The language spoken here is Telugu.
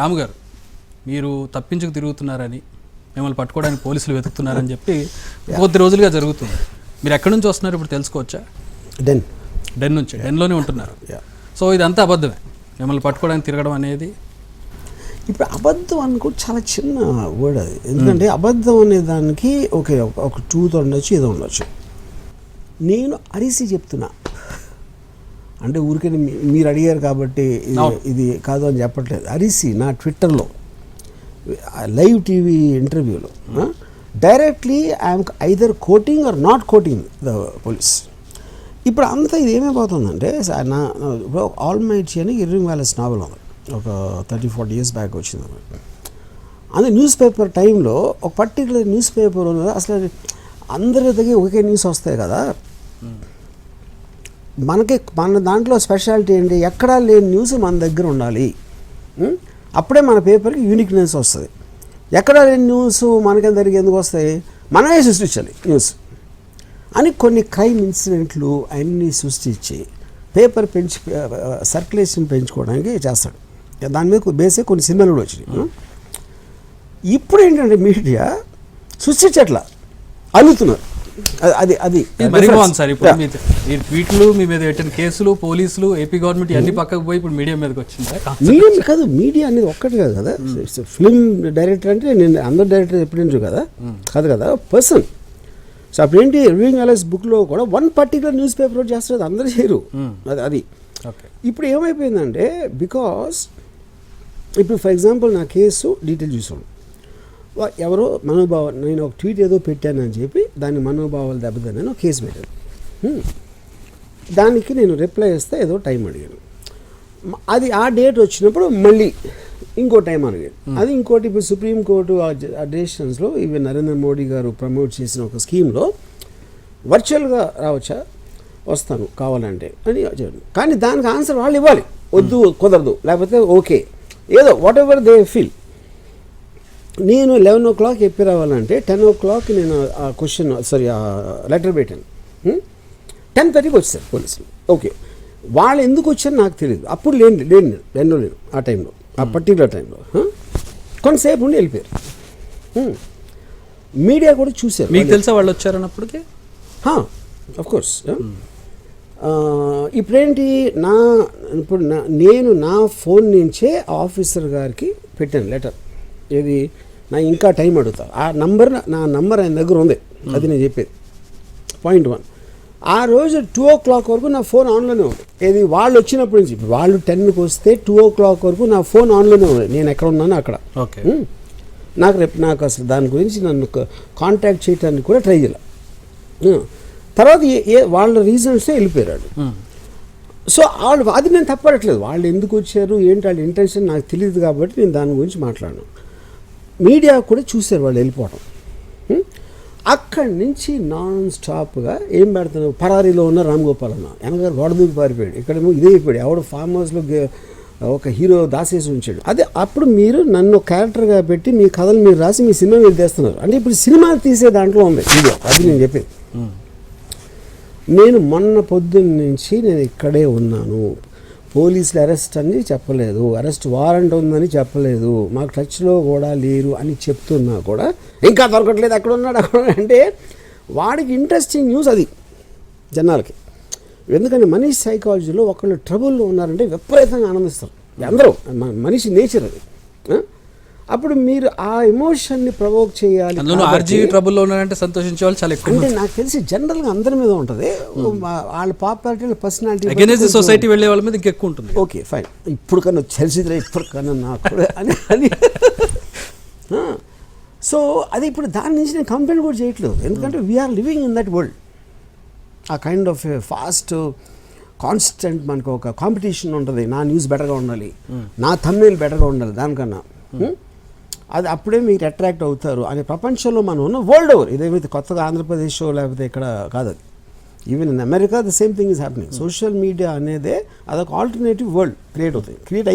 రాము గారు, మీరు తప్పించుకు తిరుగుతున్నారని, మిమ్మల్ని పట్టుకోవడానికి పోలీసులు వెతుకుతున్నారని చెప్పి కొద్ది రోజులుగా జరుగుతుంది. మీరు ఎక్కడి నుంచి వస్తున్నారు ఇప్పుడు తెలుసుకోవచ్చా? డెన్ నుంచి. డెన్లోనే ఉంటున్నారు. సో ఇదంతా అబద్ధమే, మిమ్మల్ని పట్టుకోవడానికి తిరగడం అనేది? ఇప్పుడు అబద్ధం అనుకో చాలా చిన్న వర్డ్ అది. ఎందుకంటే అబద్ధం అనే దానికి ఒక ట్రూత్ ఉండొచ్చు, ఏదో ఉండొచ్చు. నేను అరిసి చెప్తున్నా అంటే ఊరికే మీరు అడిగారు కాబట్టి ఇది కాదు అని చెప్పట్లేదు. అరిసి నా ట్విట్టర్లో లైవ్ టీవీ ఇంటర్వ్యూలో directly I am either quoting or not quoting the police. ఇప్పుడు అంతా ఇది ఏమైపోతుందంటే నా ఇప్పుడు ఆల్ మైటీ అని ఇర్వింగ్ వ్యాలెస్ నావెల్ ఉంది, ఒక 30-40 years బ్యాక్ వచ్చింది. అందులో న్యూస్ పేపర్ టైంలో ఒక పర్టికులర్ న్యూస్ పేపర్ ఉన్నది. అసలు అందరి దగ్గర ఒకే న్యూస్ వస్తాయి కదా, మన దాంట్లో స్పెషాలిటీ ఏంటి, ఎక్కడా లేని న్యూస్ మన దగ్గర ఉండాలి. అప్పుడే మన పేపర్కి యూనిక్నెస్ వస్తుంది. ఎక్కడా లేని న్యూస్ మనకందరికి ఎందుకు వస్తాయి, మనమే సృష్టించాలి న్యూస్ అని కొన్ని క్రైమ్ ఇన్సిడెంట్లు అన్నీ సృష్టించి పేపర్ సర్క్యులేషన్ పెంచుకోవడానికి చేస్తాడు. దాని మీద బేసే కొన్ని సినిమాలు కూడా వచ్చినాయి. ఇప్పుడు ఏంటంటే మీడియా సృష్టించట్లా, అలుగుతున్నారు. అది సార్. ఇప్పుడు మీ ట్వీట్లు, మీ మీద పెట్టిన కేసులు, పోలీసులు, ఏపీ గవర్నమెంట్ అన్ని పక్కకు పోయి ఇప్పుడు మీడియా మీదకి వచ్చింది. మీడియా కాదు, మీడియా అనేది ఒక్కటి కాదు కదా. ఫిల్మ్ డైరెక్టర్ అంటే నేను అందరు డైరెక్టర్ ఎప్పుడు కదా కాదు కదా, పర్సన్. సో అప్పుడేంటి ఇర్వింగ్ వ్యాలెస్ బుక్లో కూడా వన్ పర్టికులర్ న్యూస్ పేపర్ చేస్తారు, అందరూ చేయరు. అది ఇప్పుడు ఏమైపోయిందంటే, బికాస్ ఇప్పుడు ఫర్ ఎగ్జాంపుల్ నా కేసు డీటెయిల్ చూసాను. ఎవరో మనోభావం, నేను ఒక ట్వీట్ ఏదో పెట్టానని చెప్పి దాన్ని మనోభావాలు దెబ్బతిన్నాను కేసు పెట్టాను. దానికి నేను రిప్లై ఇస్తే ఏదో టైం అడిగాను. అది ఆ డేట్ వచ్చినప్పుడు మళ్ళీ ఇంకో టైం అడిగాను. అది ఇంకోటి ఇప్పుడు సుప్రీంకోర్టు ఆ డెసిషన్స్లో ఇవి నరేంద్ర మోడీ గారు ప్రమోట్ చేసిన ఒక స్కీమ్లో వర్చువల్గా రావచ్చా, వస్తాను కావాలంటే అని చెప్పాను. కానీ దానికి ఆన్సర్ వాళ్ళు ఇవ్వాలి, వద్దు కుదరదు లేకపోతే ఓకే ఏదో వాట్ ఎవర్ దే ఫీల్. నేను 11 o'clock చెప్పి రావాలంటే 10 o'clock నేను ఆ క్వశ్చన్ ఆ లెటర్ పెట్టాను. 10:30కి వచ్చారు పోలీసులు. ఓకే, వాళ్ళు ఎందుకు వచ్చారో నాకు తెలియదు. అప్పుడు లేను ఆ టైంలో, ఆ పర్టికులర్ టైంలో. కొంతసేపు ఉండి వెళ్ళిపోయారు. మీడియా కూడా చూశారు. మీకు తెలుసా వాళ్ళు వచ్చారన్నప్పటికీ? అఫ్కోర్స్. ఇప్పుడేంటి ఇప్పుడు నేను నా ఫోన్ నుంచే ఆఫీసర్ గారికి పెట్టాను లెటర్. ఏది నా ఇంకా టైం అడుగుతా, ఆ నా నంబర్ ఆయన దగ్గర ఉంది. అది నేను చెప్పేది పాయింట్ 1. ఆ రోజు 2 o'clock వరకు నా ఫోన్ ఆన్లోనే ఉంది. ఏది వాళ్ళు వచ్చినప్పటి నుంచి, వాళ్ళు 10కి వస్తే 2 o'clock వరకు నా ఫోన్ ఆన్లోనే ఉంది. నేను ఎక్కడ ఉన్నానో అక్కడ. ఓకే, నాకు అసలు దాని గురించి నన్ను కాంటాక్ట్ చేయడానికి కూడా ట్రై చేయాలి. తర్వాత వాళ్ళ రీజన్సే వెళ్ళిపోయాడు. సో అది నేను తప్పట్లేదు, వాళ్ళు ఎందుకు వచ్చారు ఏంటి వాళ్ళ ఇంటెన్షన్ నాకు తెలియదు కాబట్టి నేను దాని గురించి మాట్లాడను. మీడియా కూడా చూశారు వాళ్ళు వెళ్ళిపోవడం. అక్కడి నుంచి నాన్ స్టాప్గా ఏం పెడుతున్నారు, పరారీలో ఉన్న రామ్ గోపాల్ అన్న వెనకాల గోడ దూకి పారిపోయాడు, ఇక్కడేమో ఇదే అయిపోయాడు, ఎవడు ఫామ్ హౌస్లో ఒక హీరో దాసేసి ఉంచాడు. అదే అప్పుడు మీరు నన్ను క్యారెక్టర్గా పెట్టి మీ కథలు మీరు రాసి మీ సినిమా మీరు తీస్తున్నారు. అంటే ఇప్పుడు సినిమా తీసే దాంట్లో ఉంది వీడియో. అది నేను చెప్పేది. నేను మొన్న పొద్దున్న నుంచి నేను ఇక్కడే ఉన్నాను. పోలీసులు అరెస్ట్ అని చెప్పలేదు, అరెస్ట్ వారెంట్ ఉందని చెప్పలేదు, మాకు టచ్లో కూడా లేరు అని చెప్తున్నా కూడా ఇంకా దొరకట్లేదు, అక్కడ ఉన్నాడు. అంటే వాడికి ఇంట్రెస్టింగ్ న్యూస్ అది జనాలకి. ఎందుకంటే మనిషి సైకాలజీలో ఒకళ్ళు ట్రబుల్లో ఉన్నారంటే విపరీతంగా ఆనందిస్తారు అందరూ, మనిషి నేచర్ అది. అప్పుడు మీరు ఆ ఎమోషన్ని ప్రవోక్ చేయాలి. ట్రబుల్లో ఉన్నారంటే సంతోషించే వాళ్ళు చాలా ఎక్కువ. అంటే నాకు తెలిసి జనరల్గా అందరి మీద ఉంటుంది, వాళ్ళ పాపులారిటీ పర్సనాలిటీ సొసైటీ వెళ్ళే వాళ్ళ మీద ఎక్కువ ఉంటుంది. ఓకే ఫైన్, ఇప్పుడు కన్నా చరిత్ర ఇప్పుడు కన్నా నాకు అని. సో అది ఇప్పుడు దాని నుంచి నేను కంప్లైంట్ కూడా చేయట్లేదు. ఎందుకంటే we are living in that world. ఆ కైండ్ ఆఫ్ ఫాస్ట్ కాన్స్టెంట్ మనకు ఒక కాంపిటీషన్ ఉంటుంది. నా న్యూస్ బెటర్గా ఉండాలి, నా థంబ్నెయిల్ బెటర్గా ఉండాలి దానికన్నా. అది అప్పుడే మీరు అట్రాక్ట్ అవుతారు అనే ప్రపంచంలో మనం ఉన్న వరల్డ్ ఓవర్. ఇదేమైతే కొత్తగా ఆంధ్రప్రదేశ్ లేకపోతే ఇక్కడ కాదు అది. Even in America the same thing is happening. Social media అనేదే అదొక ఆల్టర్నేటివ్ వరల్డ్ క్రియేట్ అవుతుంది, క్రియేట్